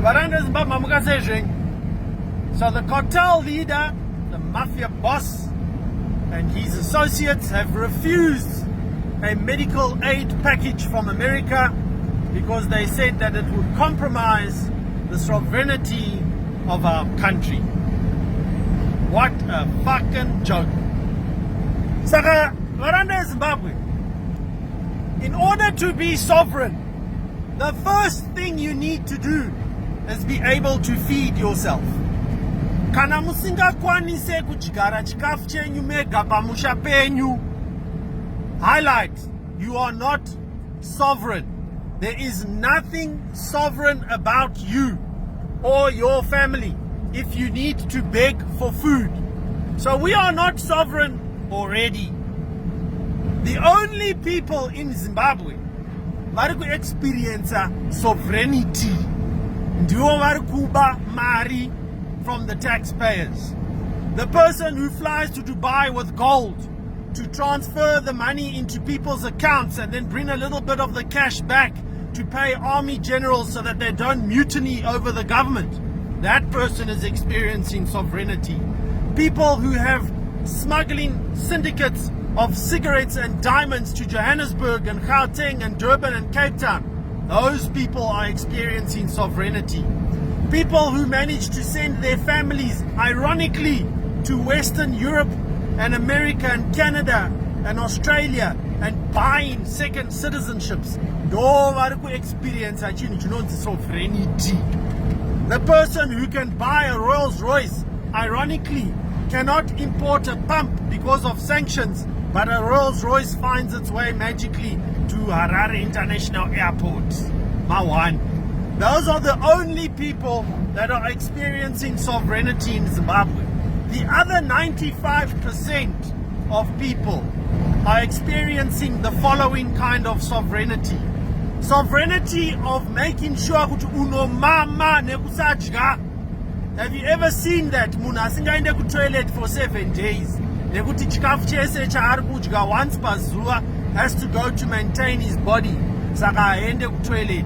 So the cartel leader, the mafia boss, and his associates have refused a medical aid package from America because they said that it would compromise the sovereignty of our country. What a fucking joke. Saka, Waranda Zimbabwe, in order to be sovereign, the first thing you need to do is be able to feed yourself. Kana musingakwanise kuchigara chikafu chenyu mega pamusha penyu. Highlight, you are not sovereign. There is nothing sovereign about you or your family if you need to beg for food. So we are not sovereign already. The only people in Zimbabwe vari experience sovereignty ndivo vari kuba mari from the taxpayers. The person who flies to Dubai with gold to transfer the money into people's accounts and then bring a little bit of the cash back to pay army generals so that they don't mutiny over the government. That person is experiencing sovereignty. People who have smuggling syndicates of cigarettes and diamonds to Johannesburg and Gauteng and Durban and Cape Town, those people are experiencing sovereignty. People who manage to send their families, ironically, to Western Europe and America and Canada and Australia and buying second citizenships, experience sovereignty. The person who can buy a Rolls Royce, ironically, cannot import a pump because of sanctions, but a Rolls Royce finds its way magically to Harare International Airport. Mawan. Those are the only people that are experiencing sovereignty in Zimbabwe. The other 95% of people are experiencing the following kind of sovereignty. Sovereignty of making sure that uno mama nekusajga. Have you ever seen that? Munhu asingaende ku toilet for 7 days. Nekuti chikafu chese chaari kudya once pazuva has to go to maintain his body. Saka aende ku toilet.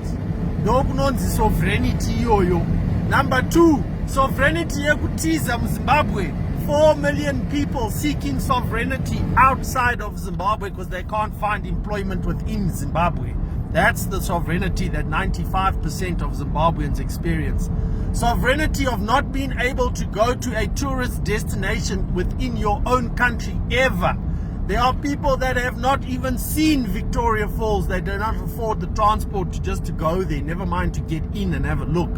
Ndokunonzi sovereignty iyoyo. Number 2, sovereignty yekutiza muZimbabwe. 4 million people seeking sovereignty outside of Zimbabwe because they can't find employment within Zimbabwe. That's the sovereignty that 95% of Zimbabweans experience. Sovereignty of not being able to go to a tourist destination within your own country ever. There are people that have not even seen Victoria Falls. They do not afford the transport just to go there, never mind to get in and have a look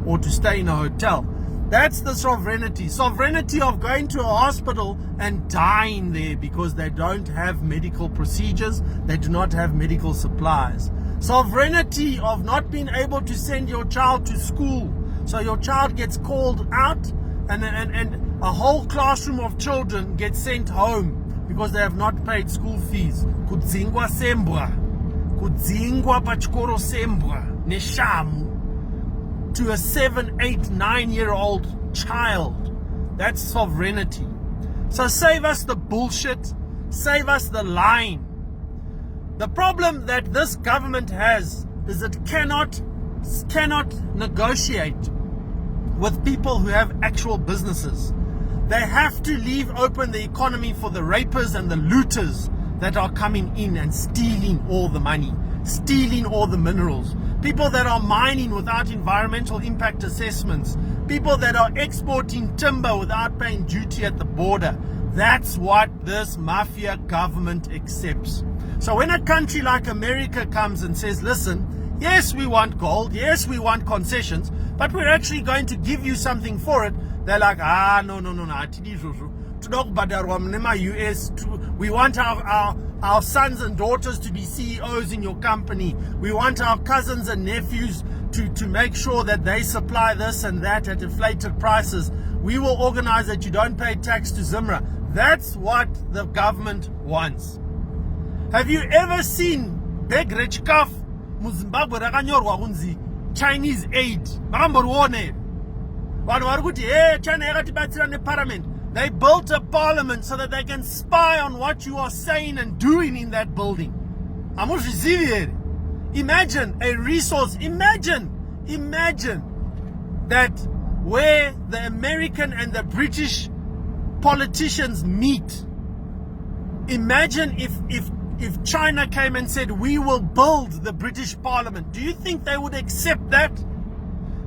or to stay in a hotel. That's the sovereignty. Sovereignty of going to a hospital and dying there because they don't have medical procedures, they do not have medical supplies. Sovereignty of not being able to send your child to school, so your child gets called out and a whole classroom of children get sent home because they have not paid school fees. Kudzingwa sembwa. Kudzingwa pachikoro sembwa. Neshamu. To a 7, 8, 9-year-old child. That's sovereignty. So save us the bullshit. Save us the lying. The problem that this government has is it cannot negotiate with people who have actual businesses. They have to leave open the economy for the rapers and the looters that are coming in and stealing all the money, stealing all the minerals. People that are mining without environmental impact assessments. People that are exporting timber without paying duty at the border. That's what this mafia government accepts. So when a country like America comes and says, listen, yes, we want gold, yes, we want concessions, but we're actually going to give you something for it, they're like, no. US, we want our sons and daughters to be CEOs in your company. We want our cousins and nephews to make sure that they supply this and that at inflated prices. We will organize that you don't pay tax to Zimra. That's what the government wants. Have you ever seen big rich calf muZimbabwe rakanyorwa kunzi Chinese aid? Makamborione. Vanhu vari kuti China yakatibatsira neparliament. They built a parliament so that they can spy on what you are saying and doing in that building. Imagine a resource. Imagine that where the American and the British politicians meet, imagine if China came and said, we will build the British Parliament. Do you think they would accept that?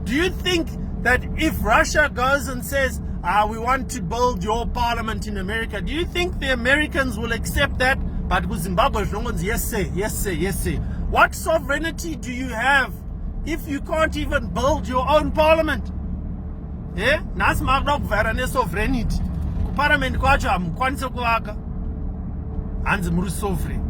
Do you think that if Russia goes and says, we want to build your parliament in America, do you think the Americans will accept that? But with Zimbabwe, yes, say, yes, say, yes, say. What sovereignty do you have if you can't even build your own parliament? Yeah? Nas magdok verane sovereignty. Parliament kwacho amkwanise kuwaka. Hands muri sovereign.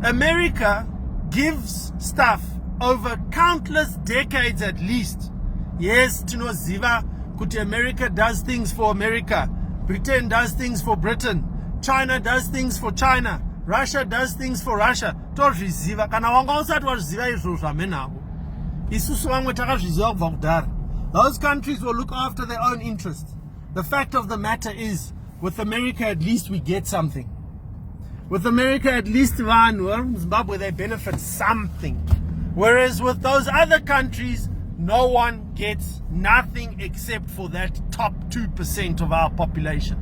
America gives stuff over countless decades at least. Yes, tinoziva kuti America does things for America. Britain does things for Britain. China does things for China. Russia does things for Russia. Tozviziva kana wanga usati wazviziva izvo zvamenavo. Isusu vamwe takazviziva kubva kudhara. Those countries will look after their own interests. The fact of the matter is, with America at least we get something. With America at least Zimbabwe they benefit something. Whereas with those other countries, no one gets nothing except for that top 2% of our population.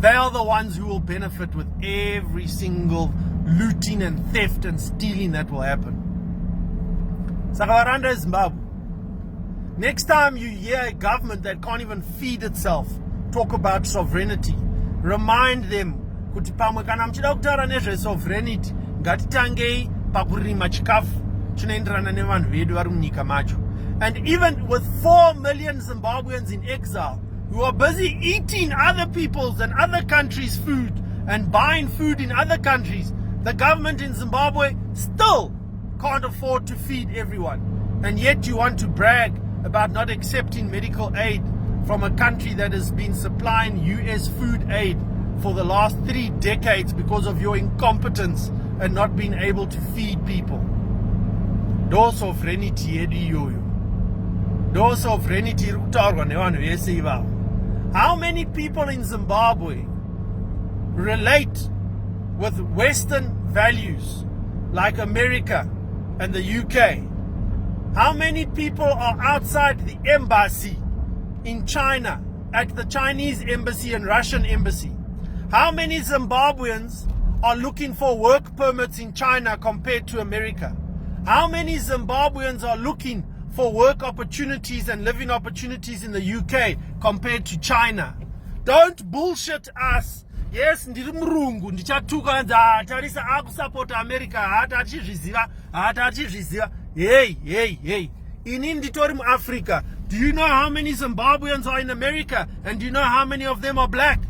They are the ones who will benefit with every single looting and theft and stealing that will happen. Sakawaranda Zimbabwe. Next time you hear a government that can't even feed itself talk about sovereignty, remind them kuti pamwe kana muchida kutaura nezve sovereignty ngatitangei pakurima chikafu chinoenderana nevanhu vedu vari munyika macho. And even with 4 million Zimbabweans in exile who are busy eating other people's and other countries' food and buying food in other countries, the government in Zimbabwe still can't afford to feed everyone. And yet you want to brag about not accepting medical aid from a country that has been supplying US food aid for the last 3 decades because of your incompetence and not being able to feed people. Do sovereignty yedu iyoyo. Do sovereignty iri kutaurwa nevanhu vese ivavo. How many people in Zimbabwe relate with Western values like America and the UK? How many people are outside the embassy in China, at the Chinese embassy and Russian embassy? How many Zimbabweans are looking for work permits in China compared to America? How many Zimbabweans are looking for work opportunities and living opportunities in the UK compared to China? Don't bullshit us. Yes, ndiri murungu ndichatuka tarisa akusupport America hata achizviziva. Hey. Ini nditori muAfrica. Do you know how many Zimbabweans are in America? And do you know how many of them are black?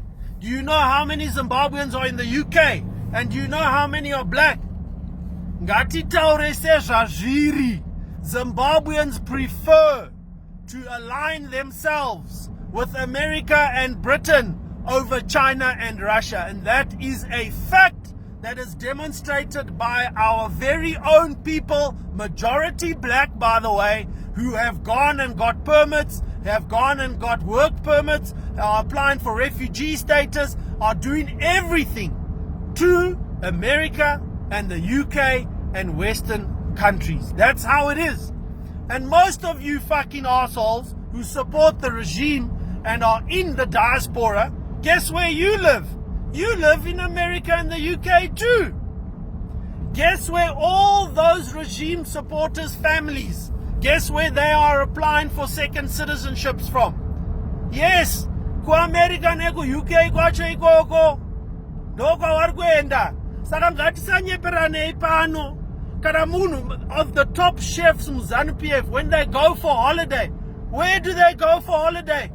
Do you know how many Zimbabweans are in the UK? And do you know how many are black? Ngatitaure sezvazviri. Zimbabweans prefer to align themselves with America and Britain over China and Russia. And that is a fact that is demonstrated by our very own people, majority black by the way, who have gone and got permits, have gone and got work permits, are applying for refugee status, are doing everything to America and the UK and Western countries. That's how it is. And most of you fucking assholes who support the regime and are in the diaspora, guess where you live? You live in America and the UK too. Guess where all those regime supporters' families, guess where they are applying for second citizenships from? Yes, ku America neku UK kwacho ikoko. Ndoko vari kuenda. Saka ngatisanyeperanei pano. Kana munhu of the top chefs muZANU-PF, when they go for holiday, where do they go for holiday?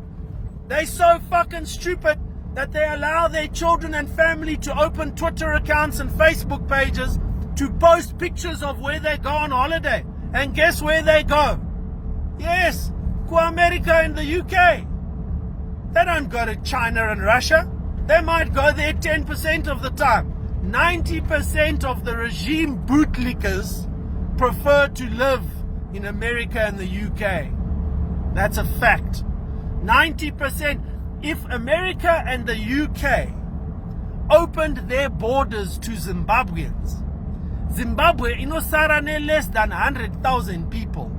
They're so fucking stupid that they allow their children and family to open Twitter accounts and Facebook pages to post pictures of where they go on holiday. And guess where they go? Yes, to America and the UK. They don't go to China and Russia. They might go there 10% of the time. 90% of the regime bootlickers prefer to live in America and the UK. That's a fact. 90%. If America and the UK opened their borders to Zimbabweans, Zimbabwe inosara ne less than 100,000 people.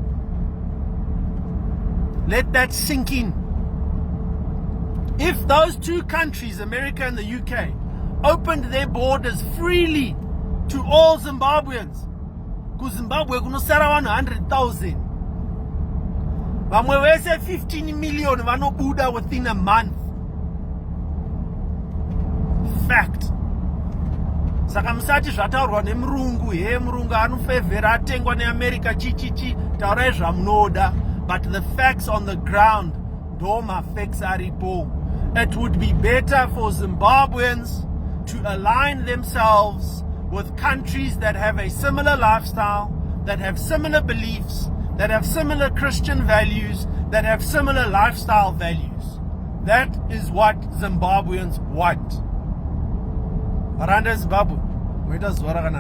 Let that sink in. If those two countries, America and the UK, opened their borders freely to all Zimbabweans, kuZimbabwe kunosara vanhu 100,000, vamwe vese 15 million vanobuda within a month. Fact. Saka musati zvataurwa nemurungu, he murungu anofevhera atengwa neAmerica chichichi, taurai zvamunoda. But the facts on the ground, ndo mafacts aripo. It would be better for Zimbabweans to align themselves with countries that have a similar lifestyle, that have similar beliefs, that have similar Christian values, that have similar lifestyle values. That is what Zimbabweans want. Aranda Zimbabwe, where does Zora